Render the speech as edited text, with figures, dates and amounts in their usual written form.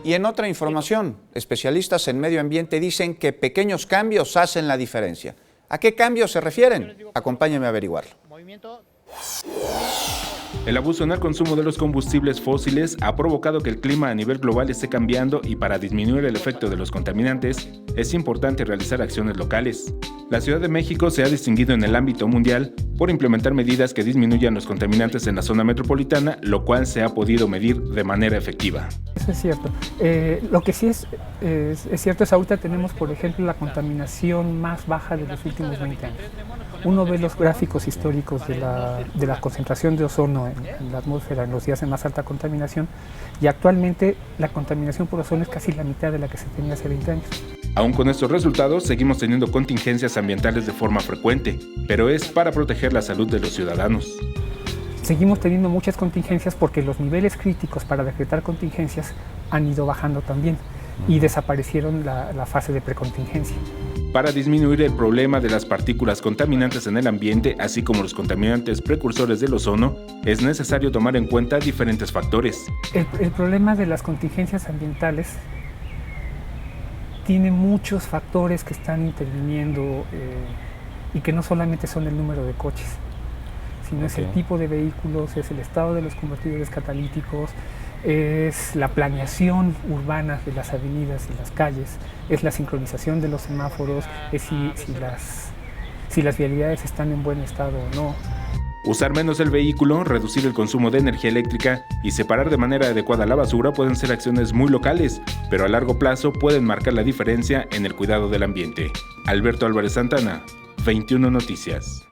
Y en otra información, especialistas en medio ambiente dicen que pequeños cambios hacen la diferencia. ¿A qué cambios se refieren? Acompáñenme a averiguarlo. El abuso en el consumo de los combustibles fósiles ha provocado que el clima a nivel global esté cambiando y para disminuir el efecto de los contaminantes es importante realizar acciones locales. La Ciudad de México se ha distinguido en el ámbito mundial por implementar medidas que disminuyan los contaminantes en la zona metropolitana, lo cual se ha podido medir de manera efectiva. Eso es cierto. Lo que sí es cierto es que ahorita tenemos, por ejemplo, la contaminación más baja de los últimos 20 años. Uno ve los gráficos históricos de la concentración de ozono en la atmósfera en los días de más alta contaminación y actualmente la contaminación por ozono es casi la mitad de la que se tenía hace 20 años. Aún con estos resultados, seguimos teniendo contingencias ambientales de forma frecuente, pero es para proteger la salud de los ciudadanos. Seguimos teniendo muchas contingencias porque los niveles críticos para decretar contingencias han ido bajando también y desaparecieron la fase de precontingencia. Para disminuir el problema de las partículas contaminantes en el ambiente, así como los contaminantes precursores del ozono, es necesario tomar en cuenta diferentes factores. El problema de las contingencias ambientales tiene muchos factores que están interviniendo y que no solamente son el número de coches, sino es el tipo de vehículos, es el estado de los convertidores catalíticos, es la planeación urbana de las avenidas y las calles, es la sincronización de los semáforos, es si las vialidades están en buen estado o no. Usar menos el vehículo, reducir el consumo de energía eléctrica y separar de manera adecuada la basura pueden ser acciones muy locales, pero a largo plazo pueden marcar la diferencia en el cuidado del ambiente. Alberto Álvarez Santana, 21 Noticias.